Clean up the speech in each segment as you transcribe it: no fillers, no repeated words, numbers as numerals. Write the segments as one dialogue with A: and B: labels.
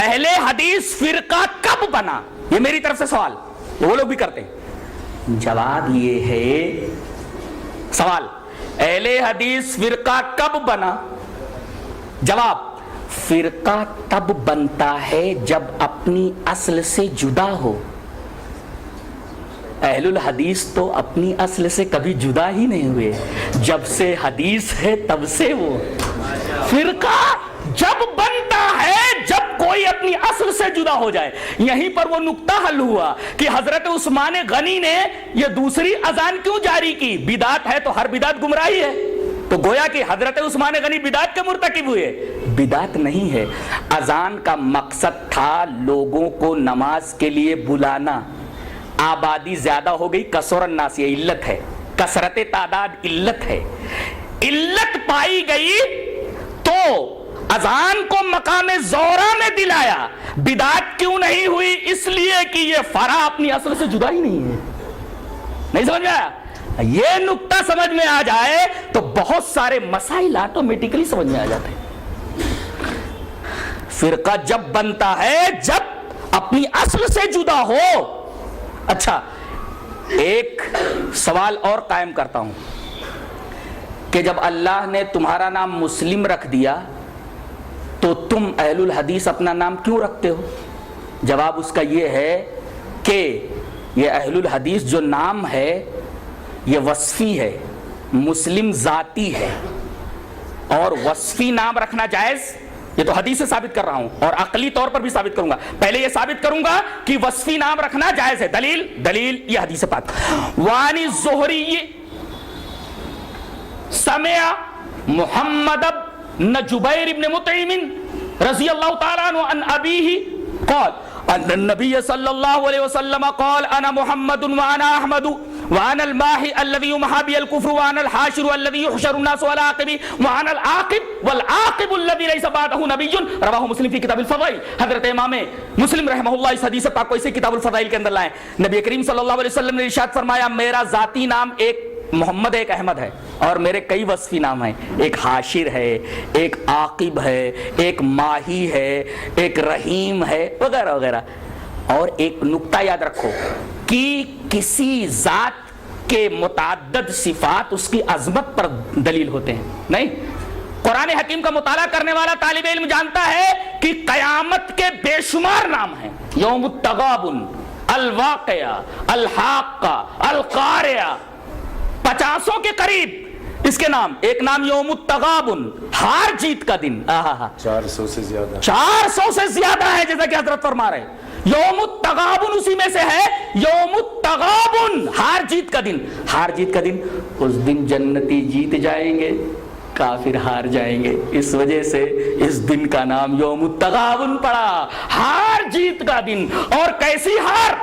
A: اہل حدیث فرقہ کب بنا؟ یہ میری طرف سے سوال، وہ لوگ بھی کرتے ہیں۔ جواب یہ ہے، سوال اہل حدیث فرقہ کب بنا؟ جواب، فرقہ تب بنتا ہے جب اپنی اصل سے جدا ہو۔ اہل الحدیث تو اپنی اصل سے کبھی جدا ہی نہیں ہوئے، جب سے حدیث ہے تب سے وہ۔ فرقہ جب بنتا ہے جب کوئی اپنی اصل سے جدا ہو جائے۔ یہیں پر وہ نقطہ حل ہوا کہ حضرت عثمان غنی نے یہ دوسری اذان کیوں جاری کی؟ بدعت ہے تو ہر بدعت گمراہی ہے، تو گویا کہ حضرت عثمان غنی بدعت کے مرتکب ہوئے؟ بدعت نہیں ہے، اذان کا مقصد تھا لوگوں کو نماز کے لیے بلانا۔ آبادی زیادہ ہو گئی، کثر الناس، یہ علت ہے، کثرت تعداد علت ہے، علت پائی گئی تو اذان کو مقام زورا میں دلایا۔ بدعت کیوں نہیں ہوئی؟ اس لیے کہ یہ فرع اپنی اصل سے جدا ہی نہیں ہے۔ نہیں سمجھ میں آیا؟ یہ نقطہ سمجھ میں آ جائے تو بہت سارے مسائل آٹومیٹکلی سمجھ میں آ جاتے ہیں۔ فرقہ جب بنتا ہے جب اپنی اصل سے جدا ہو۔ اچھا، ایک سوال اور قائم کرتا ہوں کہ جب اللہ نے تمہارا نام مسلم رکھ دیا تو تم اہل الحدیث اپنا نام کیوں رکھتے ہو؟ جواب اس کا یہ ہے کہ یہ اہل الحدیث جو نام ہے یہ وصفی ہے، مسلم ذاتی ہے، اور وصفی نام رکھنا جائز، یہ تو حدیث سے ثابت کر رہا ہوں اور عقلی طور پر بھی ثابت کروں گا۔ پہلے یہ ثابت کروں گا کہ وصفی نام رکھنا جائز ہے۔ دلیل یہ حدیث پاک، وعن الزہری سمع محمد بن جبیر بن مطعم رضی اللہ تعالیٰ عنہ عن ابیہ قال ان النبی صلی اللہ علیہ وسلم قال انا محمد وانا احمد وانا الماحی الذی یمحی بی الکفر وانا الحاشر الذی یحشر الناس على عاقبی وانا العاقب والعاقب الذی لیس بعدہ نبی رواہ مسلم فی کتاب الفضائل۔ حضرت امام مسلم رحمہ اللہ اس حدیث پاک کو اسے کتاب الفضائل کے اندر لائیں۔ نبی کریم صلی اللہ علیہ وسلم نے ارشاد فرمایا، میرا ذاتی نام ایک محمد ایک احمد ہے، اور میرے کئی وصفی نام ہیں، ایک حاشر ہے، ایک عاقب ہے، ایک ماہی ہے، ایک رحیم ہے، وغیرہ وغیرہ۔ اور ایک نقطہ یاد رکھو کہ کسی ذات کے متعدد صفات اس کی عظمت پر دلیل ہوتے ہیں، نہیں؟ قرآن حکیم کا مطالعہ کرنے والا طالب علم جانتا ہے کہ قیامت کے بے شمار نام ہیں، یوم التغابن، الواقعہ، الحاقہ، القارعہ، 50 کے قریب اس کے نام۔ ایک نام یوم التغابن، ہار جیت کا دن،
B: 400 سے زیادہ،
A: 400 سے زیادہ ہے، جیسا کہ حضرت فرما رہے ہیں۔ یوم التغابن اسی میں سے ہے، یوم التغابن، ہار جیت کا دن۔ ہار جیت کا دن، اس دن جنتی جیت جائیں گے، کافر ہار جائیں گے، اس وجہ سے اس دن کا نام یوم التغابن پڑا، ہار جیت کا دن۔ اور کیسی ہار؟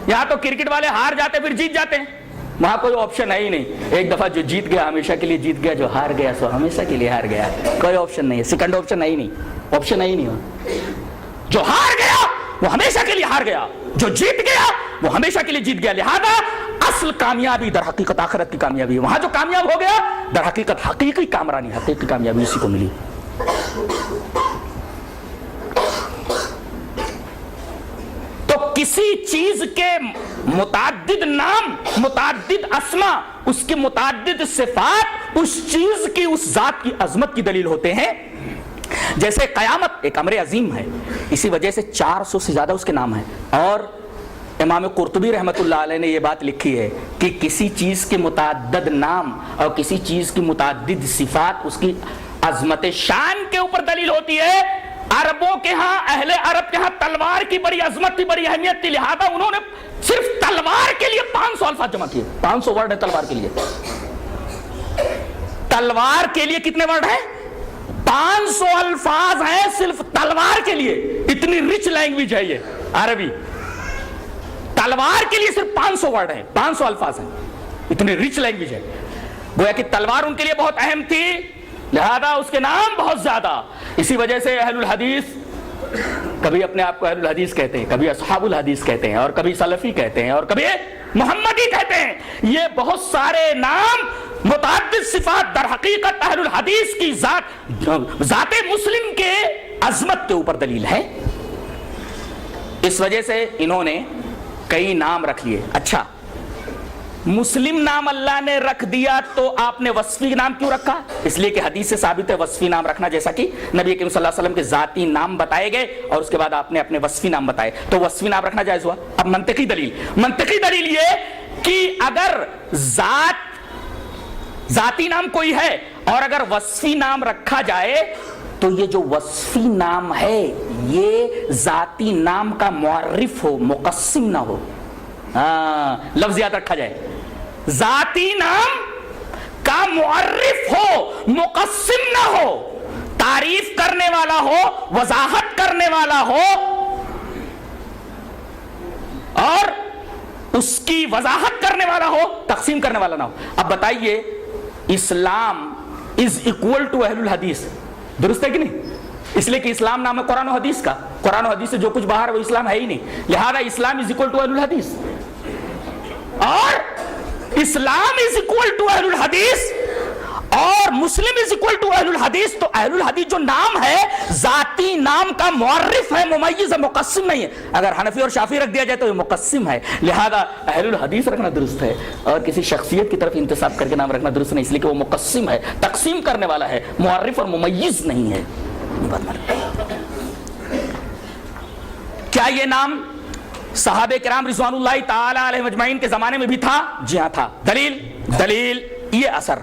A: یہاں تو کرکٹ والے ہار جاتے پھر جیت جاتے ہیں، وہاں کوئی آپشن ہے ہی نہیں۔ ایک دفعہ جو جیت گیا ہمیشہ کے لیے جیت گیا، جو ہار گیا سو ہمیشہ کے لیے ہار گیا، کوئی آپشن نہیں ہے، سیکنڈ آپشن ہے ہی نہیں، آپشن ہے ہی نہیں۔ جو ہار گیا وہ ہمیشہ کے لیے ہار گیا، جو جیت گیا وہ ہمیشہ کے لیے جیت گیا۔ لہذا اصل کامیابی در حقیقت آخرت کی کامیابی ہے، وہاں جو کامیاب ہو گیا در حقیقت حقیقی کامرانی، حقیقی کامیابی اسی کو ملی۔ تو کسی چیز کے متعدد نام، متعدد اسما، اس کے متعدد صفات اس چیز کی، اس ذات کی عظمت کی دلیل ہوتے ہیں۔ جیسے قیامت ایک امر عظیم ہے، اسی وجہ سے 400 سے زیادہ اس کے نام ہیں۔ اور امام قرطبی رحمۃ اللہ علیہ نے یہ بات لکھی ہے کہ کسی چیز کے متعدد نام اور کسی چیز کی متعدد صفات اس کی عظمت شان کے اوپر دلیل ہوتی ہے۔ عربوں کے ہاں، اہل عرب کے ہاں تلوار کی بڑی عظمت تھی، بڑی اہمیت تھی، لہذا انہوں نے صرف تلوار کے لیے 500 الفاظ جمع کیے۔ 500 ورڈ ہے تلوار کے لیے۔ تلوار کے لیے کتنے ورڈ ہیں؟ 500 الفاظ ہیں صرف تلوار کے لیے۔ اتنی رچ لینگویج ہے یہ عربی، تلوار کے لیے صرف 500 ورڈ ہیں، 500 الفاظ ہیں، اتنی رچ لینگویج ہے۔ گویا کہ تلوار ان کے لیے بہت اہم تھی، لہذا اس کے نام بہت زیادہ۔ اسی وجہ سے اہل الحدیث کبھی اپنے آپ کو اہل الحدیث کہتے ہیں، کبھی اصحاب الحدیث کہتے ہیں، اور کبھی سلفی کہتے ہیں، اور کبھی محمدی کہتے ہیں۔ یہ بہت سارے نام، متعدد صفات در حقیقت اہل الحدیث کی ذات مسلم کے عظمت کے اوپر دلیل ہے۔ اس وجہ سے انہوں نے کئی نام رکھ لیے. اچھا مسلم نام اللہ نے رکھ دیا تو آپ نے وصفی نام کیوں رکھا؟ اس لیے کہ حدیث سے ثابت ہے وصفی نام رکھنا، جیسا کہ نبی کریم صلی اللہ علیہ وسلم کے ذاتی نام بتائے گئے اور اس کے بعد آپ نے اپنے وصفی نام بتائے، تو وصفی نام رکھنا جائز ہوا. اب منطقی دلیل یہ کہ اگر ذاتی نام کوئی ہے اور اگر وصفی نام رکھا جائے تو یہ جو وصفی نام ہے یہ ذاتی نام کا معرف ہو، مقسم نہ ہو. لفظ یاد رکھا جائے، ذاتی نام کا معرف ہو، مقسم نہ ہو، تعریف کرنے والا ہو، وضاحت کرنے والا ہو اور اس کی وضاحت کرنے والا ہو، تقسیم کرنے والا نہ ہو. اب بتائیے اسلام از اکول ٹو اہل الحدیث، درست ہے کہ نہیں؟ اس لیے کہ اسلام نام ہے قرآن و حدیث کا، قرآن و حدیث سے جو کچھ باہر ہے وہ اسلام ہے ہی نہیں، لہذا اسلام از اکول ٹو اہل الحدیث. اور اسلام از اکول ٹو اہل الحدیث اور مسلم از اکول ٹو اہل الحدیث، تو اہل الحدیث جو نام ہے ذاتی نام کا معرف ہے، ممیز ہے، مقسم نہیں ہے. اگر حنفی اور شافعی رکھ دیا جائے تو یہ مقسم ہے، لہذا اہل الحدیث رکھنا درست ہے اور کسی شخصیت کی طرف انتساب کر کے نام رکھنا درست نہیں، اس لیے کہ وہ مقسم ہے، تقسیم کرنے والا ہے، معرف اور ممیز نہیں ہے. کیا یہ نام صحابہ کرام رضوان اللہ تعالی علیہم اجمعین کے زمانے میں بھی تھا؟ جی ہاں تھا. دلیل یہ اثر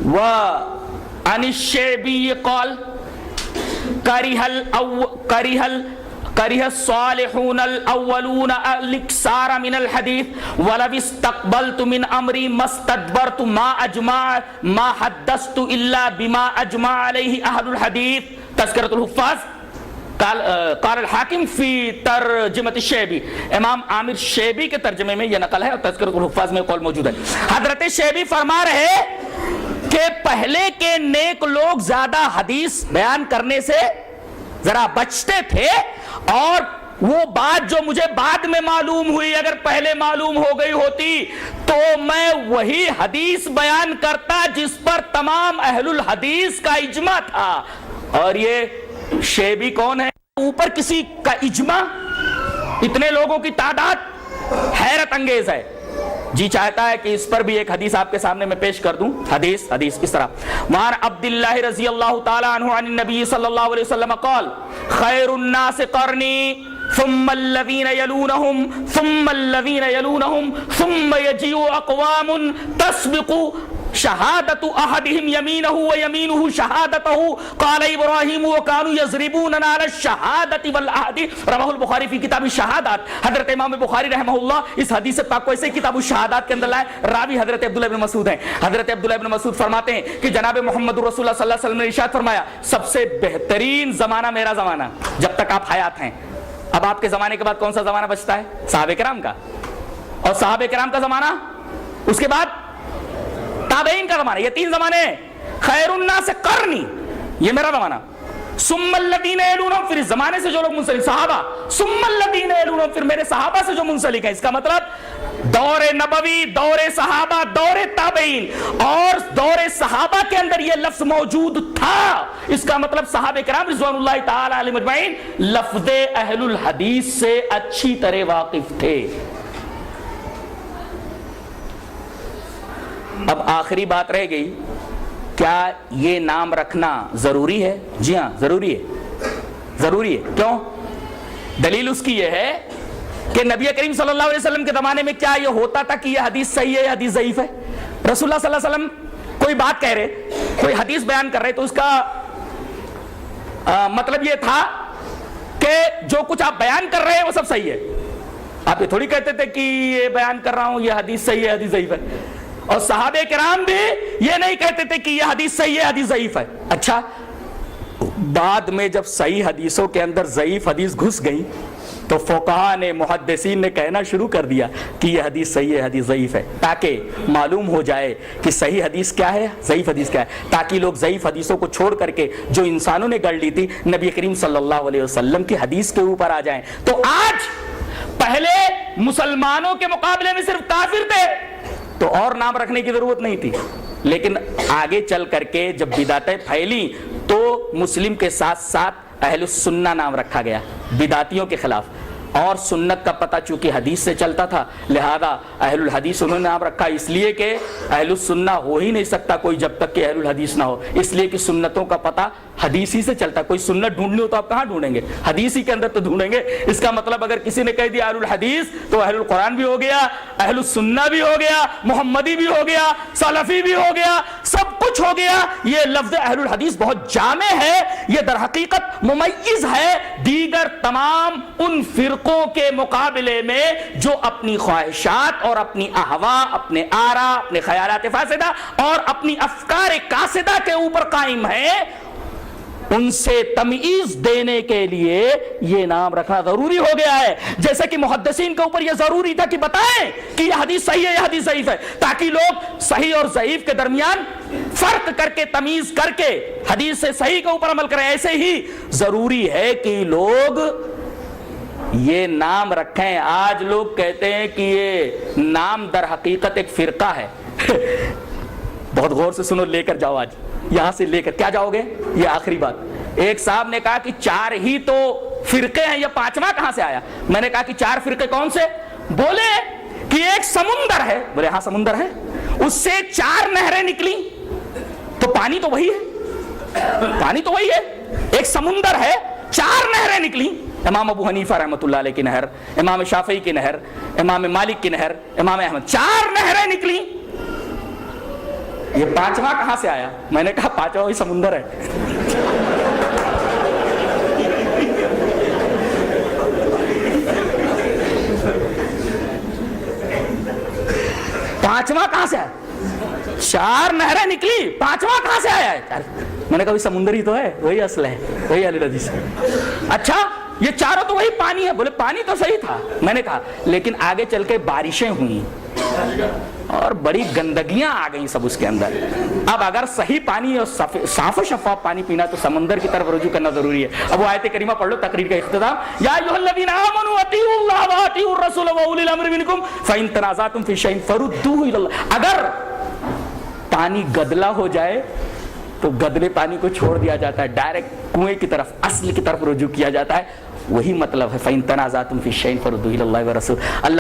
A: وعن الشیبی قال کرہ الصالحون الاولون الاکثار من الحدیث ولو استقبلت من امری ما استدبرت ما حدثت الا بما اجمع علیہ اہل الحدیث. تذکرۃ الحفاظ قال الحاکم فی ترجمۃ الشیبی، امام عامر شیبی کے ترجمے میں یہ نقل ہے اور تذکرۃ الحفاظ میں قول موجود ہے. حضرت شیبی فرما رہے کہ پہلے کے نیک لوگ زیادہ حدیث بیان کرنے سے ذرا بچتے تھے اور وہ بات جو مجھے بعد میں معلوم ہوئی اگر پہلے معلوم ہو گئی ہوتی تو میں وہی حدیث بیان کرتا جس پر تمام اہل الحدیث کا اجماع تھا. اور یہ شیبی کون ہے؟ اوپر کسی کا اجماع، اتنے لوگوں کی تعداد حیرت انگیز ہے. جی چاہتا ہے کہ اس پر بھی ایک حدیث آپ کے سامنے میں پیش کر دوں. حدیث اس طرح وعن عبداللہ رضی اللہ تعالی عنہ عن النبی صلی اللہ علیہ وسلم قال خیر الناس قرنی ثم الذین یلونہم ثم الذین یلونہم ثم یجیء اقوام تسبق شہادت احدہم یمینہ ویمینہ شہادتہ قال ابراہیم وکانوا یضربوننا علی الشہادت والعہد. رواہ البخاری فی کتاب الشہادات. حضرت امام بخاری رحمہ اللہ اس حدیث پاک کو ایسے کتاب الشہادات کے اندر لائے. راوی حضرت عبداللہ بن مسعود ہیں. حضرت عبداللہ بن مسعود فرماتے ہیں کہ جناب محمد رسول اللہ صلی اللہ علیہ وسلم نے ارشاد فرمایا سب سے بہترین زمانہ میرا زمانہ جب تک آپ حیات ہیں. اب آپ کے زمانے کے بعد کون سا زمانہ بچتا ہے؟ صحابہ کرام کا. اور صحابہ کرام کا زمانہ، اس کے بعد تابعین کا زمانہ. یہ تین زمانے ہیں. خیر الناس قرنی یہ میرا زمانہ، ثم الذین یلونہم پھر اس زمانے سے جو لوگ منسلک صحابہ، ثم الذین یلونہم پھر میرے صحابہ سے جو منسلک ہیں. اس کا مطلب دور نبوی، دور صحابہ، دور تابعین اور دور صحابہ کے اندر یہ لفظ موجود تھا. اس کا مطلب صحابہ کرام رضوان اللہ تعالی علیہم اجمعین لفظ اہل الحدیث سے اچھی طرح واقف تھے. اب آخری بات رہ گئی، کیا یہ نام رکھنا ضروری ہے؟ جی ہاں ضروری ہے. کیوں؟ دلیل اس کی یہ ہے کہ نبی کریم صلی اللہ علیہ وسلم کے زمانے میں کیا یہ ہوتا تھا کہ یہ حدیث صحیح ہے یا حدیث ضعیف ہے؟ رسول اللہ صلی اللہ علیہ وسلم کوئی بات کہہ رہے، کوئی حدیث بیان کر رہے تو اس کا مطلب یہ تھا کہ جو کچھ آپ بیان کر رہے ہیں وہ سب صحیح ہے. آپ یہ تھوڑی کہتے تھے کہ یہ بیان کر رہا ہوں یہ حدیث صحیح ہے حدیث ضعیف ہے. اور صحابہ کرام بھی یہ نہیں کہتے تھے کہ یہ حدیث صحیح ہے حدیث ضعیف ہے. اچھا بعد میں جب صحیح حدیثوں کے اندر ضعیف حدیث گھس گئی تو فقہاء نے، محدثین نے کہنا شروع کر دیا کہ یہ حدیث صحیح ہے حدیث ضعیف ہے، تاکہ معلوم ہو جائے کہ صحیح حدیث کیا ہے ضعیف حدیث کیا ہے، تاکہ لوگ ضعیف حدیثوں کو چھوڑ کر کے جو انسانوں نے گڑھ لی تھی نبی کریم صلی اللہ علیہ وسلم کی حدیث کے اوپر آ جائیں. تو آج پہلے مسلمانوں کے مقابلے میں صرف کافر تھے تو اور نام رکھنے کی ضرورت نہیں تھی، لیکن آگے چل کر کے جب بدعتیں پھیلی تو مسلم کے ساتھ ساتھ اہل السنہ نام رکھا گیا بدعتیوں کے خلاف، اور سنت کا پتہ چونکہ حدیث سے چلتا تھا لہذا اہل الحدیث انہوں نے نام رکھا، اس لیے کہ اہل السنہ ہو ہی نہیں سکتا کوئی جب تک کہ اہل الحدیث نہ ہو، اس لیے کہ سنتوں کا پتہ حدیث ہی سے چلتا، کوئی سنت ڈھونڈنی ہو تو آپ کہاں ڈھونڈیں گے؟ حدیث ہی کے اندر تو ڈھونڈیں گے۔ اس کا مطلب اگر کسی نے کہہ دیا اہل الحدیث تو اہل القرآن بھی ہو گیا، اہل السنہ بھی ہو گیا، محمدی بھی ہو گیا، سلفی بھی ہو گیا، سب کچھ ہو گیا۔ یہ لفظ اہل الحدیث بہت جامع ہے، یہ در حقیقت ممیز ہے دیگر تمام ان فرقوں کے مقابلے میں جو اپنی خواہشات اور اپنی اہوا، اپنے آرا، اپنے خیالات فاسدہ اور اپنی افکار کاسدہ کے اوپر قائم ہیں۔ ان سے تمیز دینے کے لیے یہ نام رکھنا ضروری ہو گیا ہے، جیسے کہ محدثین کے اوپر یہ ضروری تھا کہ بتائیں کہ یہ حدیث صحیح ہے یہ حدیث ضعیف ہے، تاکہ لوگ صحیح اور ضعیف کے درمیان فرق کر کے تمیز کر کے حدیث سے صحیح کے اوپر عمل کریں۔ ایسے ہی ضروری ہے کہ لوگ یہ نام رکھیں۔ آج لوگ کہتے ہیں کہ یہ نام در حقیقت ایک فرقہ ہے۔ بہت غور سے سنو، لے کر جاؤ، آج یہاں سے لے کر کیا جاؤ گے؟ یہ آخری بات۔ ایک صاحب نے کہا کہ 4 ہی تو فرقے ہیں، یہ 5واں کہاں سے آیا؟ میں نے کہا کہ 4 فرقے کون سے؟ بولے کہ ایک سمندر ہے۔ بولے ہاں سمندر ہے، اس سے 4 نہریں نکلی تو پانی تو وہی ہے، پانی تو وہی ہے۔ ایک سمندر ہے، 4 نہریں نکلی، امام ابو حنیفہ رحمۃ اللہ علیہ کی نہر، امام شافعی کی نہر، امام مالک کی نہر، امام احمد، 4 نہریں نکلی، یہ 5واں کہاں سے آیا؟ میں نے کہا 5واں وہی سمندر ہے۔ پانچواں کہاں سے آیا؟ 4 نہریں نکلی، 5واں کہاں سے آیا ہے؟ میں نے کہا سمندر ہی تو ہے، وہی اصل ہے، وہی اہل حدیث ہے۔ اچھا یہ 4 تو وہی پانی ہے۔ بولے پانی تو صحیح تھا۔ میں نے کہا لیکن آگے چل کے بارشیں ہوئیں اور بڑی گندگیاں آ گئیں سب اس کے اندر۔ اب اگر صحیح پانی اور صاف و شفاف پانی پینا تو سمندر کی طرف رجوع کرنا ضروری ہے۔ اب وہ آیت کریمہ پڑھ لو، تقریر کا اختتام، یا ایھا الذین آمنوا اطیعوا اللہ واطیعوا الرسول واولی الامر منکم فإن تنازعتم فی شیء فردوہ الی اللہ۔ اگر پانی گدلا ہو جائے تو گدلے پانی کو چھوڑ دیا جاتا ہے، ڈائریکٹ کنویں کی طرف، اصل کی طرف رجوع کیا جاتا ہے۔ وہی مطلب ہے فإن تنازعتم فی شیء فردوہ الی اللہ ورسول۔ اللہ